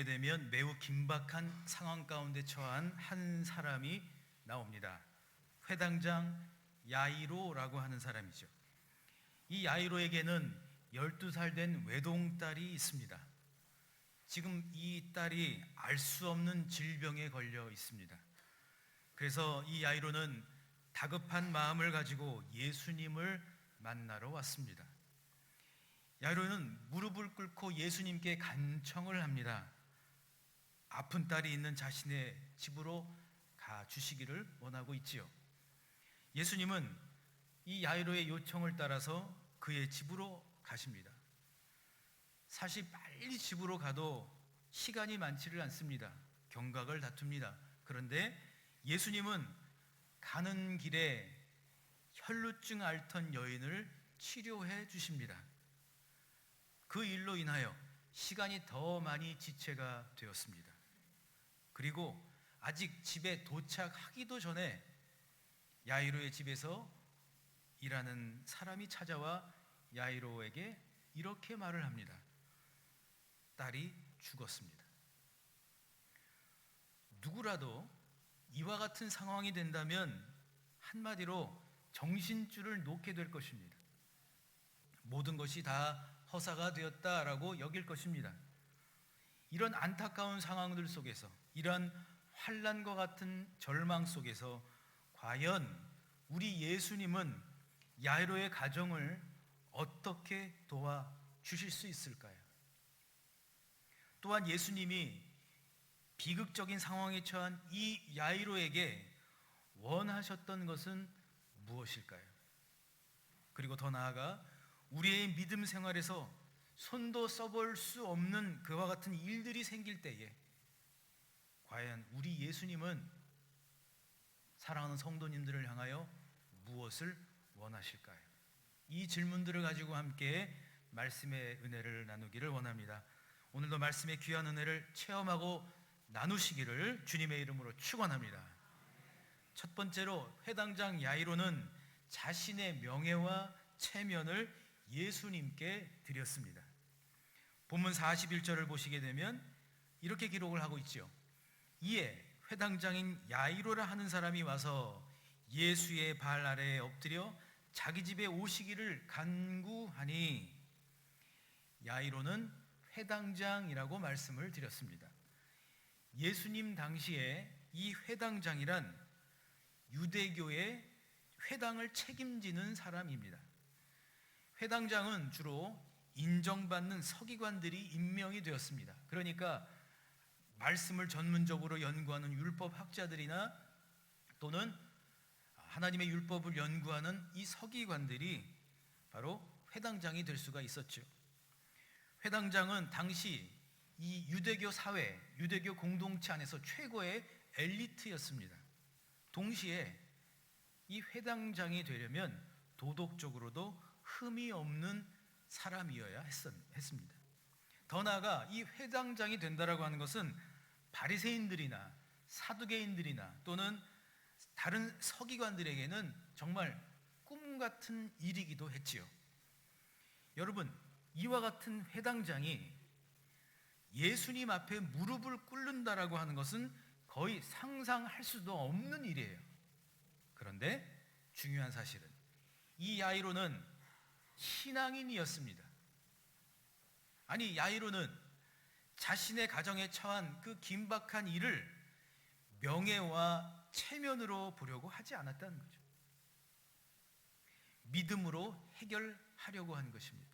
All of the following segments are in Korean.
보게 되면 매우 긴박한 상황 가운데 처한 한 사람이 나옵니다. 회당장 야이로라고 하는 사람이죠. 이 야이로에게는 12살 된 외동딸이 있습니다. 지금 이 딸이 알 수 없는 질병에 걸려 있습니다. 그래서 이 야이로는 다급한 마음을 가지고 예수님을 만나러 왔습니다. 야이로는 무릎을 꿇고 예수님께 간청을 합니다. 아픈 딸이 있는 자신의 집으로 가 주시기를 원하고 있지요. 예수님은 이 야이로의 요청을 따라서 그의 집으로 가십니다. 사실 빨리 집으로 가도 시간이 많지를 않습니다. 경각을 다툽니다. 그런데 예수님은 가는 길에 혈루증 앓던 여인을 치료해 주십니다. 그 일로 인하여 시간이 더 많이 지체가 되었습니다. 그리고 아직 집에 도착하기도 전에 야이로의 집에서 일하는 사람이 찾아와 야이로에게 이렇게 말을 합니다. 딸이 죽었습니다. 누구라도 이와 같은 상황이 된다면 한마디로 정신줄을 놓게 될 것입니다. 모든 것이 다 허사가 되었다라고 여길 것입니다. 이런 안타까운 상황들 속에서, 이런 환난과 같은 절망 속에서 과연 우리 예수님은 야이로의 가정을 어떻게 도와주실 수 있을까요? 또한 예수님이 비극적인 상황에 처한 이 야이로에게 원하셨던 것은 무엇일까요? 그리고 더 나아가 우리의 믿음 생활에서 손도 써볼 수 없는 그와 같은 일들이 생길 때에 과연 우리 예수님은 사랑하는 성도님들을 향하여 무엇을 원하실까요? 이 질문들을 가지고 함께 말씀의 은혜를 나누기를 원합니다. 오늘도 말씀의 귀한 은혜를 체험하고 나누시기를 주님의 이름으로 축원합니다. 첫 번째로 회당장 야이로는 자신의 명예와 체면을 예수님께 드렸습니다. 본문 41절을 보시게 되면 이렇게 기록을 하고 있죠. 이에 회당장인 야이로라 하는 사람이 와서 예수의 발 아래에 엎드려 자기 집에 오시기를 간구하니, 야이로는 회당장이라고 말씀을 드렸습니다. 예수님 당시에 이 회당장이란 유대교의 회당을 책임지는 사람입니다. 회당장은 주로 인정받는 서기관들이 임명이 되었습니다. 그러니까 말씀을 전문적으로 연구하는 율법학자들이나 또는 하나님의 율법을 연구하는 이 서기관들이 바로 회당장이 될 수가 있었죠. 회당장은 당시 이 유대교 사회, 유대교 공동체 안에서 최고의 엘리트였습니다. 동시에 이 회당장이 되려면 도덕적으로도 흠이 없는 사람이어야 했습니다. 더 나아가 이 회당장이 된다라고 하는 것은 바리새인들이나 사두개인들이나 또는 다른 서기관들에게는 정말 꿈 같은 일이기도 했지요. 여러분, 이와 같은 회당장이 예수님 앞에 무릎을 꿇는다라고 하는 것은 거의 상상할 수도 없는 일이에요. 그런데 중요한 사실은 이 야이로는 신앙인이었습니다. 아니, 야이로는 자신의 가정에 처한 그 긴박한 일을 명예와 체면으로 보려고 하지 않았다는 거죠. 믿음으로 해결하려고 한 것입니다.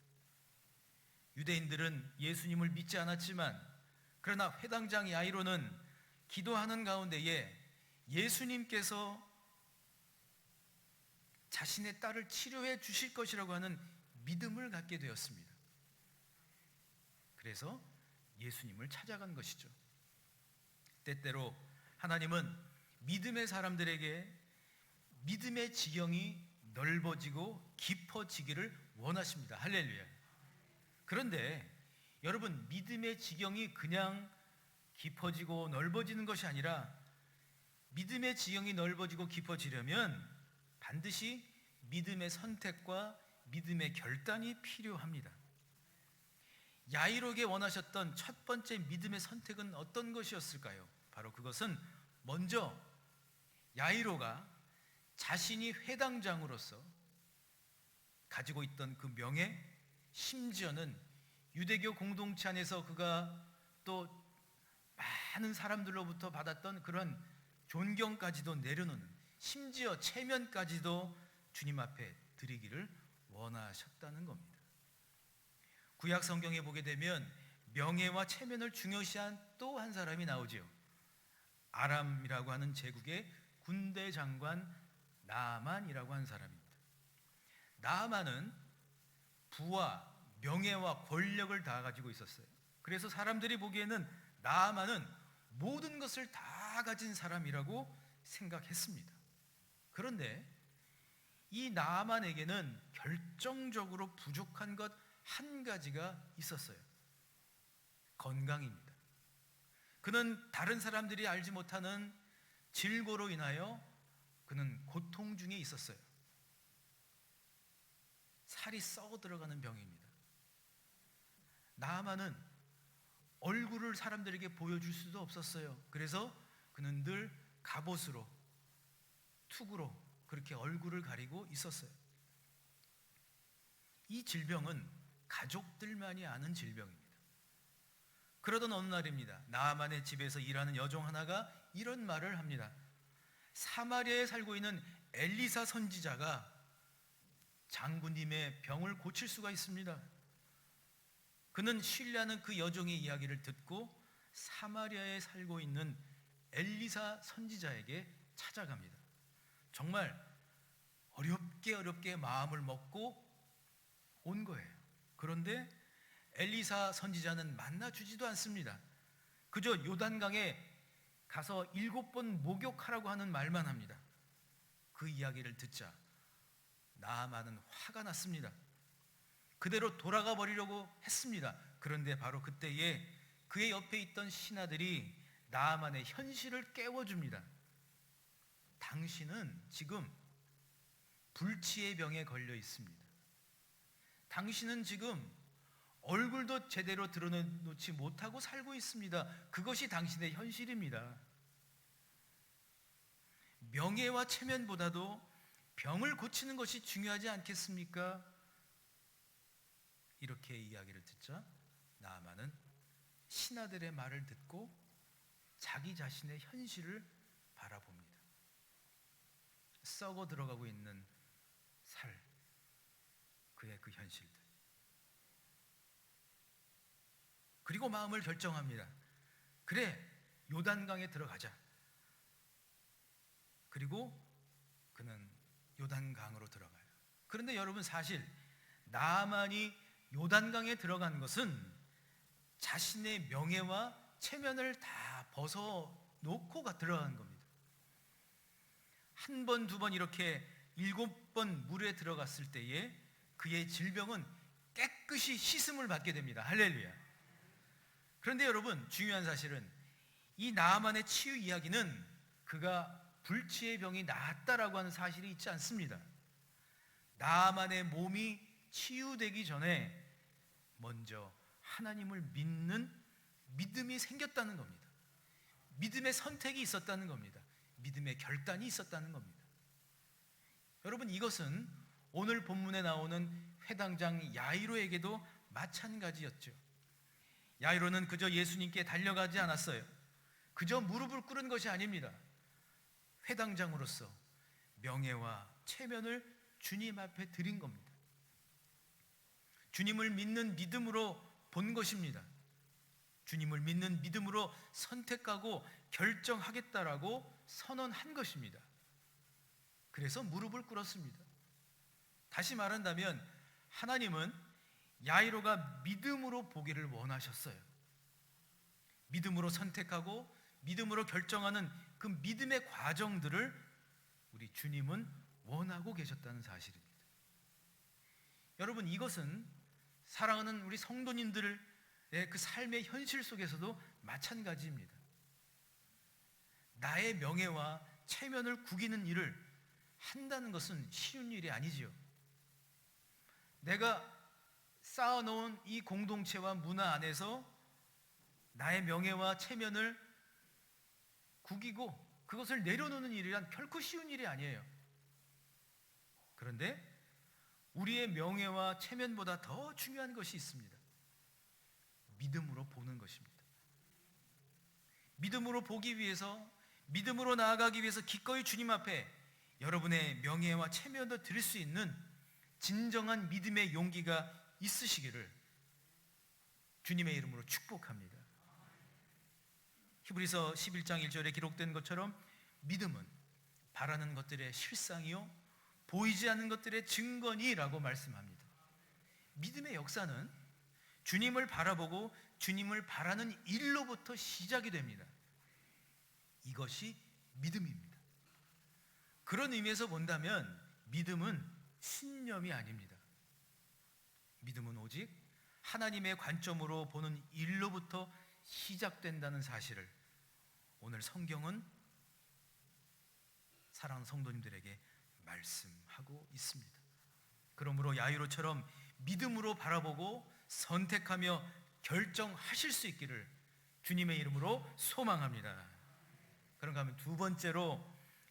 유대인들은 예수님을 믿지 않았지만, 그러나 회당장 야이로는 기도하는 가운데에 예수님께서 자신의 딸을 치료해 주실 것이라고 하는 믿음을 갖게 되었습니다. 그래서 예수님을 찾아간 것이죠. 때때로 하나님은 믿음의 사람들에게 믿음의 지경이 넓어지고 깊어지기를 원하십니다. 할렐루야. 그런데 여러분, 믿음의 지경이 그냥 깊어지고 넓어지는 것이 아니라 믿음의 지경이 넓어지고 깊어지려면 반드시 믿음의 선택과 믿음의 결단이 필요합니다. 야이로에게 원하셨던 첫 번째 믿음의 선택은 어떤 것이었을까요? 바로 그것은 먼저 야이로가 자신이 회당장으로서 가지고 있던 그 명예, 심지어는 유대교 공동체 안에서 그가 또 많은 사람들로부터 받았던 그런 존경까지도 내려놓는, 심지어 체면까지도 주님 앞에 드리기를 원하셨다는 겁니다. 구약 성경에 보게 되면 명예와 체면을 중요시한 또 한 사람이 나오지요. 아람이라고 하는 제국의 군대 장관 나아만이라고 하는 사람입니다. 나아만은 부와 명예와 권력을 다 가지고 있었어요. 그래서 사람들이 보기에는 나아만은 모든 것을 다 가진 사람이라고 생각했습니다. 그런데 이 나아만에게는 결정적으로 부족한 것 한 가지가 있었어요. 건강입니다. 그는 다른 사람들이 알지 못하는 질고로 인하여 그는 고통 중에 있었어요. 살이 썩어 들어가는 병입니다. 나아만은 얼굴을 사람들에게 보여줄 수도 없었어요. 그래서 그는 늘 갑옷으로, 투구로 그렇게 얼굴을 가리고 있었어요. 이 질병은 가족들만이 아는 질병입니다. 그러던 어느 날입니다. 나아만의 집에서 일하는 여종 하나가 이런 말을 합니다. 사마리아에 살고 있는 엘리사 선지자가 장군님의 병을 고칠 수가 있습니다. 그는 신뢰하는 그 여종의 이야기를 듣고 사마리아에 살고 있는 엘리사 선지자에게 찾아갑니다. 정말 어렵게 마음을 먹고 온 거예요. 그런데 엘리사 선지자는 만나주지도 않습니다. 그저 요단강에 가서 7번 목욕하라고 하는 말만 합니다. 그 이야기를 듣자 나아만은 화가 났습니다. 그대로 돌아가 버리려고 했습니다. 그런데 바로 그때에 그의 옆에 있던 신하들이 나아만의 현실을 깨워줍니다. 당신은 지금 불치의 병에 걸려 있습니다. 당신은 지금 얼굴도 제대로 드러내놓지 못하고 살고 있습니다. 그것이 당신의 현실입니다. 명예와 체면보다도 병을 고치는 것이 중요하지 않겠습니까? 이렇게 이야기를 듣자 나아만은 신하들의 말을 듣고 자기 자신의 현실을 바라봅니다. 썩어 들어가고 있는 살, 그의 그 현실들. 그리고 마음을 결정합니다. 그래, 요단강에 들어가자. 그리고 그는 요단강으로 들어가요. 그런데 여러분, 사실 나아만이 요단강에 들어간 것은 자신의 명예와 체면을 다 벗어놓고 들어간 겁니다. 한 번, 두 번 이렇게 7번 물에 들어갔을 때에 그의 질병은 깨끗이 씻음을 받게 됩니다. 할렐루야. 그런데 여러분, 중요한 사실은 이 나아만의 치유 이야기는 그가 불치의 병이 나았다라고 하는 사실이 있지 않습니다. 나아만의 몸이 치유되기 전에 먼저 하나님을 믿는 믿음이 생겼다는 겁니다. 믿음의 선택이 있었다는 겁니다. 믿음의 결단이 있었다는 겁니다. 여러분, 이것은 오늘 본문에 나오는 회당장 야이로에게도 마찬가지였죠. 야이로는 그저 예수님께 달려가지 않았어요. 그저 무릎을 꿇은 것이 아닙니다. 회당장으로서 명예와 체면을 주님 앞에 드린 겁니다. 주님을 믿는 믿음으로 본 것입니다. 주님을 믿는 믿음으로 선택하고 결정하겠다라고 선언한 것입니다. 그래서 무릎을 꿇었습니다. 다시 말한다면 하나님은 야이로가 믿음으로 보기를 원하셨어요. 믿음으로 선택하고 믿음으로 결정하는 그 믿음의 과정들을 우리 주님은 원하고 계셨다는 사실입니다. 여러분, 이것은 사랑하는 우리 성도님들의 그 삶의 현실 속에서도 마찬가지입니다. 나의 명예와 체면을 구기는 일을 한다는 것은 쉬운 일이 아니지요. 내가 쌓아놓은 이 공동체와 문화 안에서 나의 명예와 체면을 구기고 그것을 내려놓는 일이란 결코 쉬운 일이 아니에요. 그런데 우리의 명예와 체면보다 더 중요한 것이 있습니다. 믿음으로 보는 것입니다. 믿음으로 보기 위해서, 믿음으로 나아가기 위해서 기꺼이 주님 앞에 여러분의 명예와 체면도 드릴 수 있는 진정한 믿음의 용기가 있으시기를 주님의 이름으로 축복합니다. 히브리서 11장 1절에 기록된 것처럼 믿음은 바라는 것들의 실상이요 보이지 않는 것들의 증거니라고 말씀합니다. 믿음의 역사는 주님을 바라보고 주님을 바라는 일로부터 시작이 됩니다. 이것이 믿음입니다. 그런 의미에서 본다면 믿음은 신념이 아닙니다. 믿음은 오직 하나님의 관점으로 보는 일로부터 시작된다는 사실을 오늘 성경은 사랑하는 성도님들에게 말씀하고 있습니다. 그러므로 야이로처럼 믿음으로 바라보고 선택하며 결정하실 수 있기를 주님의 이름으로 소망합니다. 그런가 하면 두 번째로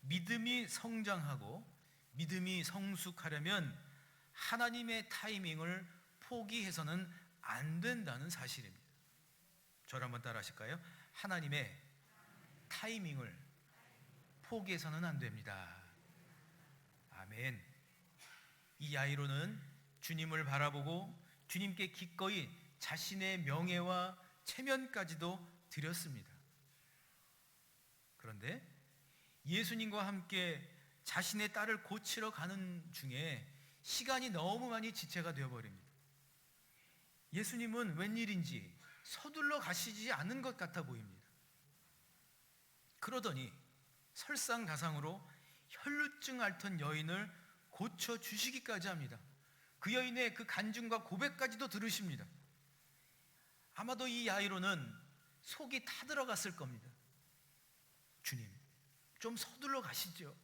믿음이 성장하고 믿음이 성숙하려면 하나님의 타이밍을 포기해서는 안 된다는 사실입니다. 저를 한번 따라 하실까요? 하나님의 타이밍을 포기해서는 안 됩니다. 아멘. 이 야이로는 주님을 바라보고 주님께 기꺼이 자신의 명예와 체면까지도 드렸습니다. 그런데 예수님과 함께 자신의 딸을 고치러 가는 중에 시간이 너무 많이 지체가 되어버립니다. 예수님은 웬일인지 서둘러 가시지 않은 것 같아 보입니다. 그러더니 설상가상으로 혈루증 앓던 여인을 고쳐주시기까지 합니다. 그 여인의 그 간증과 고백까지도 들으십니다. 아마도 이 야이로는 속이 타들어갔을 겁니다. 주님, 좀 서둘러 가시죠.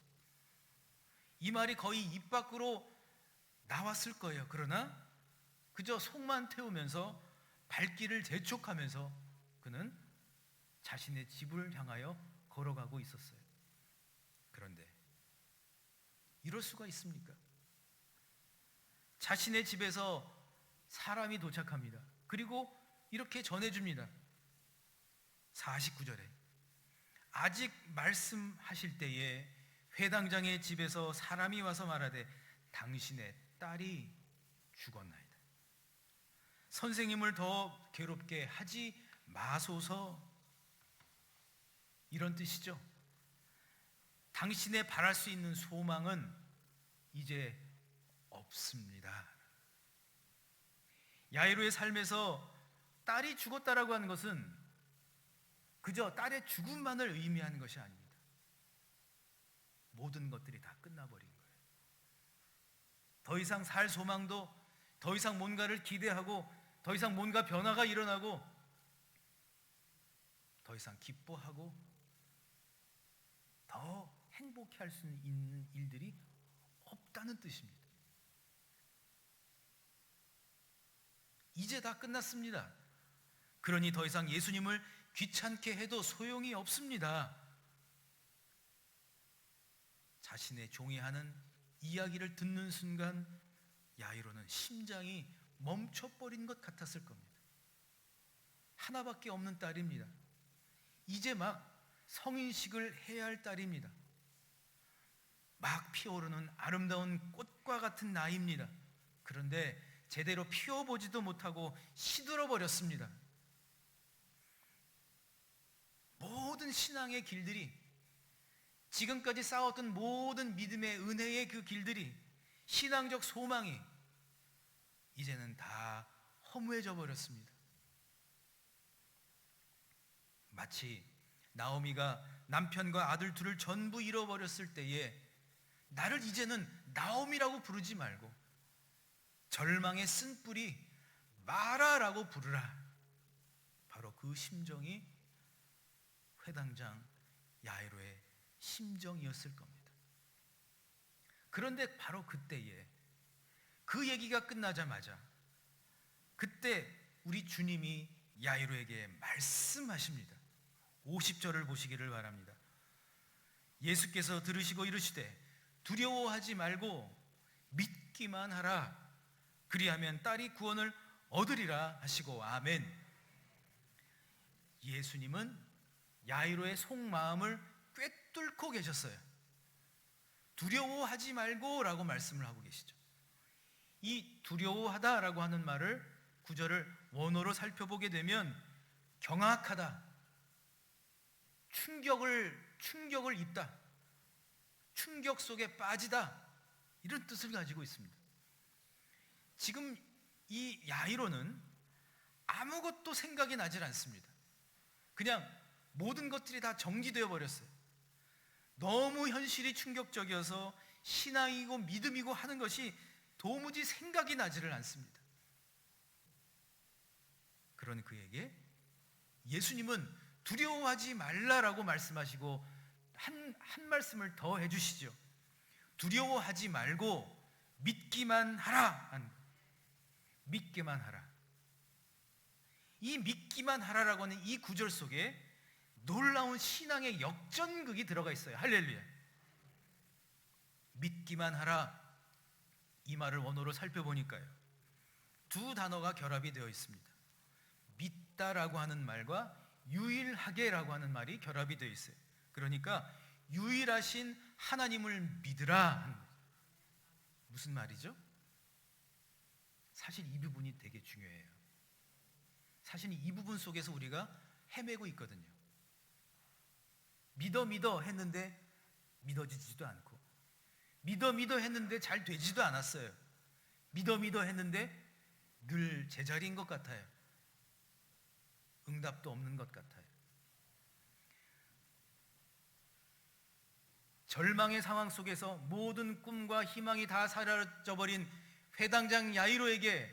이 말이 거의 입 밖으로 나왔을 거예요. 그러나 그저 속만 태우면서 발길을 재촉하면서 그는 자신의 집을 향하여 걸어가고 있었어요. 그런데 이럴 수가 있습니까? 자신의 집에서 사람이 도착합니다. 그리고 이렇게 전해줍니다. 49절에 아직 말씀하실 때에 회당장의 집에서 사람이 와서 말하되 당신의 딸이 죽었나이다. 선생님을 더 괴롭게 하지 마소서, 이런 뜻이죠. 당신의 바랄 수 있는 소망은 이제 없습니다. 야이로의 삶에서 딸이 죽었다라고 하는 것은 그저 딸의 죽음만을 의미하는 것이 아닙니다. 모든 것들이 다 끝나버린 거예요. 더 이상 살 소망도, 더 이상 뭔가를 기대하고, 더 이상 뭔가 변화가 일어나고, 더 이상 기뻐하고 더 행복해 할 수 있는 일들이 없다는 뜻입니다. 이제 다 끝났습니다. 그러니 더 이상 예수님을 귀찮게 해도 소용이 없습니다. 자신의 종이 하는 이야기를 듣는 순간 야이로는 심장이 멈춰버린 것 같았을 겁니다. 하나밖에 없는 딸입니다. 이제 막 성인식을 해야 할 딸입니다. 막 피어오르는 아름다운 꽃과 같은 나이입니다. 그런데 제대로 피워보지도 못하고 시들어 버렸습니다. 모든 신앙의 길들이, 지금까지 쌓았던 모든 믿음의 은혜의 그 길들이, 신앙적 소망이 이제는 다 허무해져 버렸습니다. 마치 나오미가 남편과 아들 둘을 전부 잃어버렸을 때에 나를 이제는 나오미라고 부르지 말고 절망의 쓴뿌리 마라라고 부르라. 바로 그 심정이 회당장 야이로의 심정이었을 겁니다. 그런데 바로 그때에 그 얘기가 끝나자마자 그때 우리 주님이 야이로에게 말씀하십니다. 50절을 보시기를 바랍니다. 예수께서 들으시고 이르시되 두려워하지 말고 믿기만 하라. 그리하면 딸이 구원을 얻으리라 하시고 아멘. 예수님은 야이로의 속마음을 꿰뚫고 계셨어요. 두려워하지 말고 라고 말씀을 하고 계시죠. 이 두려워하다 라고 하는 말을 구절을 원어로 살펴보게 되면 경악하다, 충격을 입다, 충격 속에 빠지다, 이런 뜻을 가지고 있습니다. 지금 이 야이로는 아무것도 생각이 나질 않습니다. 그냥 모든 것들이 다 정지되어 버렸어요. 너무 현실이 충격적이어서 신앙이고 믿음이고 하는 것이 도무지 생각이 나지를 않습니다. 그런 그에게 예수님은 두려워하지 말라라고 말씀하시고 한 말씀을 더 해주시죠. 두려워하지 말고 믿기만 하라. 믿기만 하라. 이 믿기만 하라라고 하는 이 구절 속에 놀라운 신앙의 역전극이 들어가 있어요. 할렐루야. 믿기만 하라. 이 말을 원어로 살펴보니까요, 두 단어가 결합이 되어 있습니다. 믿다라고 하는 말과 유일하게라고 하는 말이 결합이 되어 있어요. 그러니까 유일하신 하나님을 믿으라. 무슨 말이죠? 사실 이 부분이 되게 중요해요. 사실 이 부분 속에서 우리가 헤매고 있거든요. 믿어 했는데 믿어지지도 않고, 믿어 했는데 잘 되지도 않았어요. 믿어 했는데 늘 제자리인 것 같아요. 응답도 없는 것 같아요. 절망의 상황 속에서 모든 꿈과 희망이 다 사라져버린 회당장 야이로에게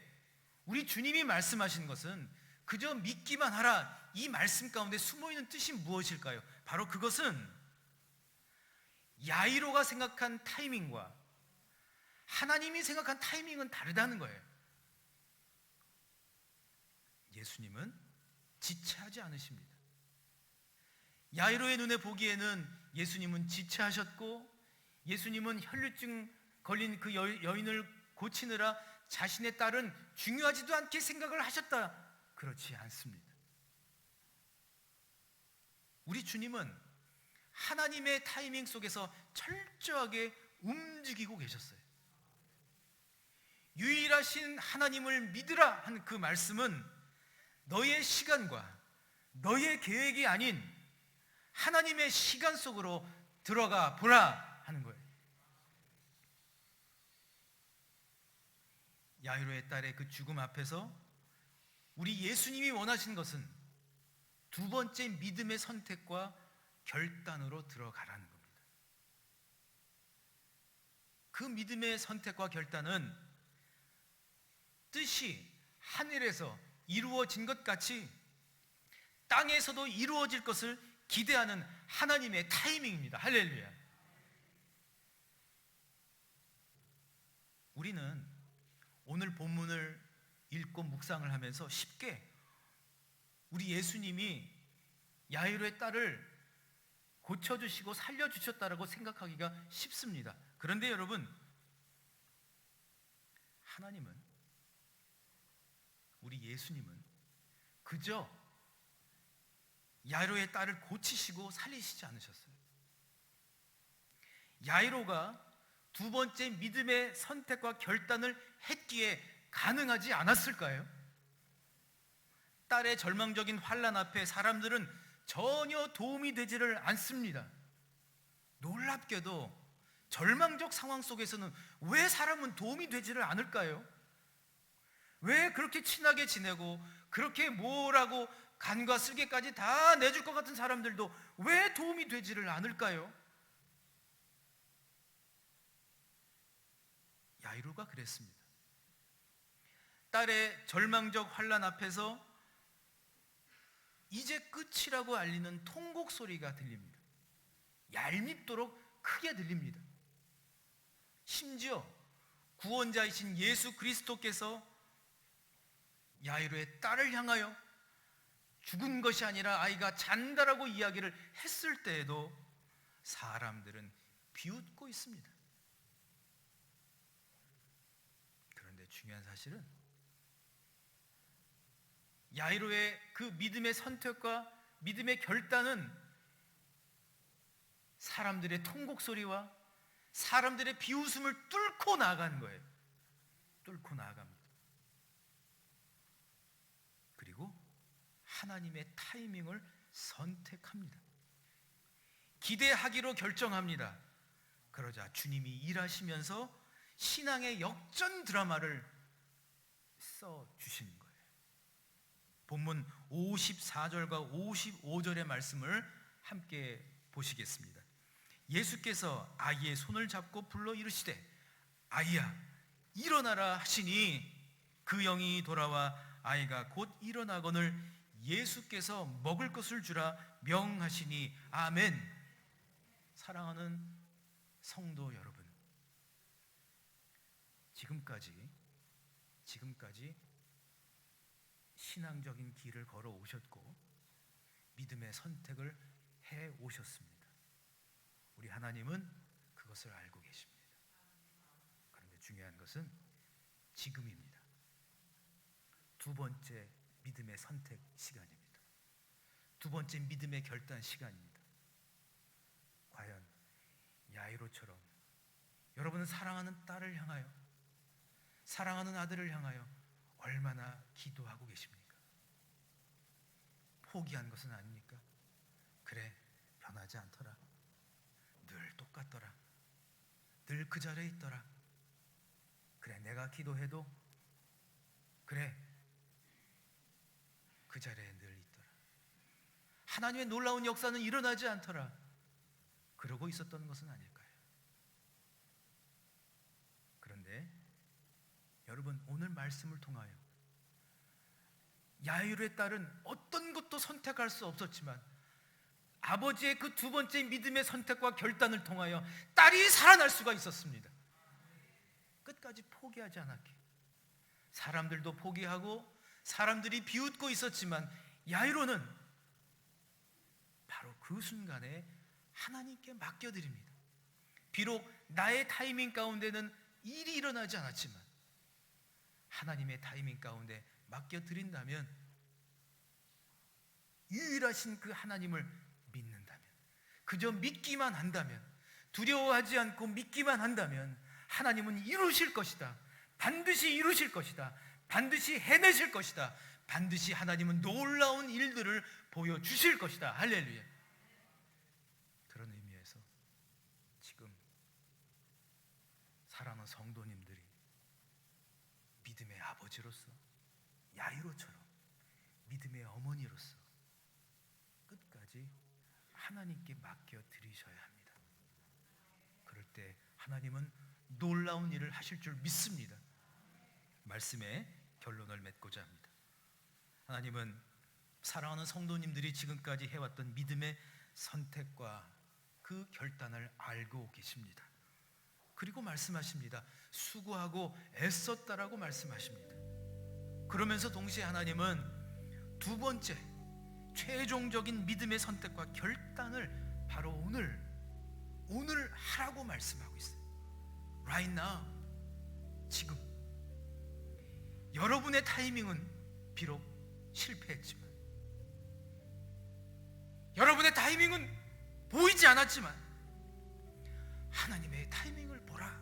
우리 주님이 말씀하신 것은 그저 믿기만 하라. 이 말씀 가운데 숨어있는 뜻이 무엇일까요? 바로 그것은 야이로가 생각한 타이밍과 하나님이 생각한 타이밍은 다르다는 거예요. 예수님은 지체하지 않으십니다. 야이로의 눈에 보기에는 예수님은 지체하셨고, 예수님은 혈류증 걸린 그 여인을 고치느라 자신의 딸은 중요하지도 않게 생각을 하셨다. 그렇지 않습니다. 우리 주님은 하나님의 타이밍 속에서 철저하게 움직이고 계셨어요. 유일하신 하나님을 믿으라 하는 그 말씀은 너의 시간과 너의 계획이 아닌 하나님의 시간 속으로 들어가 보라 하는 거예요. 야이로의 딸의 그 죽음 앞에서 우리 예수님이 원하신 것은 두 번째 믿음의 선택과 결단으로 들어가라는 겁니다. 그 믿음의 선택과 결단은 뜻이 하늘에서 이루어진 것 같이 땅에서도 이루어질 것을 기대하는 하나님의 타이밍입니다. 할렐루야. 우리는 오늘 본문을 읽고 묵상을 하면서 쉽게 우리 예수님이 야이로의 딸을 고쳐주시고 살려주셨다라고 생각하기가 쉽습니다. 그런데 여러분, 하나님은, 우리 예수님은 그저 야이로의 딸을 고치시고 살리시지 않으셨어요. 야이로가 두 번째 믿음의 선택과 결단을 했기에 가능하지 않았을까요? 딸의 절망적인 환난 앞에 사람들은 전혀 도움이 되지를 않습니다. 놀랍게도 절망적 상황 속에서는 왜 사람은 도움이 되지를 않을까요? 왜 그렇게 친하게 지내고 그렇게 뭐라고 간과 쓸개까지 다 내줄 것 같은 사람들도 왜 도움이 되지를 않을까요? 야이로가 그랬습니다. 딸의 절망적 환난 앞에서 이제 끝이라고 알리는 통곡 소리가 들립니다. 얄밉도록 크게 들립니다. 심지어 구원자이신 예수 그리스도께서 야이로의 딸을 향하여 죽은 것이 아니라 아이가 잔다라고 이야기를 했을 때에도 사람들은 비웃고 있습니다. 그런데 중요한 사실은 야이로의 그 믿음의 선택과 믿음의 결단은 사람들의 통곡 소리와 사람들의 비웃음을 뚫고 나아간 거예요. 뚫고 나아갑니다. 그리고 하나님의 타이밍을 선택합니다. 기대하기로 결정합니다. 그러자 주님이 일하시면서 신앙의 역전 드라마를 써주시는 거예요. 본문 54절과 55절의 말씀을 함께 보시겠습니다. 예수께서 아이의 손을 잡고 불러 이르시되 아이야 일어나라 하시니 그 영이 돌아와 아이가 곧 일어나거늘 예수께서 먹을 것을 주라 명하시니 아멘. 사랑하는 성도 여러분, 지금까지 신앙적인 길을 걸어 오셨고 믿음의 선택을 해 오셨습니다. 우리 하나님은 그것을 알고 계십니다. 그런데 중요한 것은 지금입니다. 두 번째 믿음의 선택 시간입니다. 두 번째 믿음의 결단 시간입니다. 과연 야이로처럼 여러분은 사랑하는 딸을 향하여, 사랑하는 아들을 향하여 얼마나 기도하고 계십니까? 포기한 것은 아닙니까? 그래, 변하지 않더라. 늘 똑같더라. 늘 그 자리에 있더라. 그래, 내가 기도해도 그래, 그 자리에 늘 있더라. 하나님의 놀라운 역사는 일어나지 않더라. 그러고 있었던 것은 아닐까요? 그런데 여러분, 오늘 말씀을 통하여 야이로의 딸은 어떤 것도 선택할 수 없었지만 아버지의 그 두 번째 믿음의 선택과 결단을 통하여 딸이 살아날 수가 있었습니다. 끝까지 포기하지 않았기에 사람들도 포기하고 사람들이 비웃고 있었지만 야이로는 바로 그 순간에 하나님께 맡겨드립니다. 비록 나의 타이밍 가운데는 일이 일어나지 않았지만 하나님의 타이밍 가운데 맡겨드린다면, 유일하신 그 하나님을 믿는다면, 그저 믿기만 한다면, 두려워하지 않고 믿기만 한다면 하나님은 이루실 것이다. 반드시 이루실 것이다. 반드시 해내실 것이다. 반드시 하나님은 놀라운 일들을 보여주실 것이다. 할렐루야. 그런 의미에서 지금 사랑하는 성도님들이 믿음의 아버지로서, 야이로처럼 믿음의 어머니로서 끝까지 하나님께 맡겨드리셔야 합니다. 그럴 때 하나님은 놀라운 일을 하실 줄 믿습니다. 말씀의 결론을 맺고자 합니다. 하나님은 사랑하는 성도님들이 지금까지 해왔던 믿음의 선택과 그 결단을 알고 계십니다. 그리고 말씀하십니다. 수고하고 애썼다라고 말씀하십니다. 그러면서 동시에 하나님은 두 번째 최종적인 믿음의 선택과 결단을 바로 오늘 하라고 말씀하고 있어요. Right now, 지금. 여러분의 타이밍은 비록 실패했지만, 여러분의 타이밍은 보이지 않았지만 하나님의 타이밍을 보라.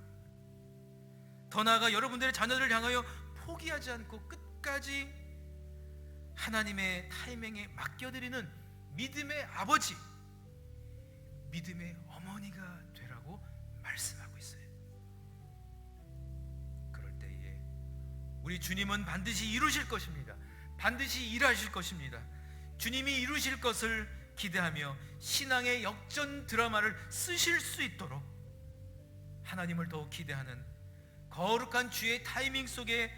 더 나아가 여러분들의 자녀들을 향하여 포기하지 않고 끝까지 하나님의 타이밍에 맡겨드리는 믿음의 아버지, 믿음의 어머니가 되라고 말씀하고 있어요. 그럴 때에 우리 주님은 반드시 이루실 것입니다. 반드시 일하실 것입니다. 주님이 이루실 것을 기대하며 신앙의 역전 드라마를 쓰실 수 있도록 하나님을 더욱 기대하는 거룩한 주의 타이밍 속에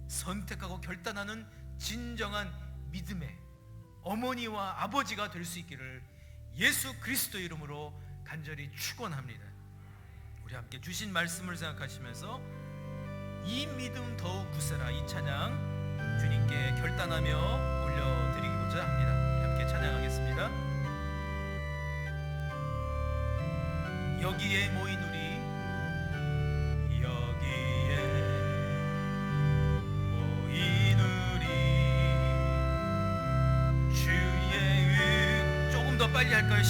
선택하고 결단하는 진정한 믿음의 어머니와 아버지가 될 수 있기를 예수 그리스도 이름으로 간절히 축원합니다. 우리 함께 주신 말씀을 생각하시면서 이 믿음 더욱 굳세라, 이 찬양 주님께 결단하며 올려드리고자 합니다. 함께 찬양하겠습니다. 여기에 모인 우리, 여기에 모인 우리, 주의 은 조금 더 빨리 할까요?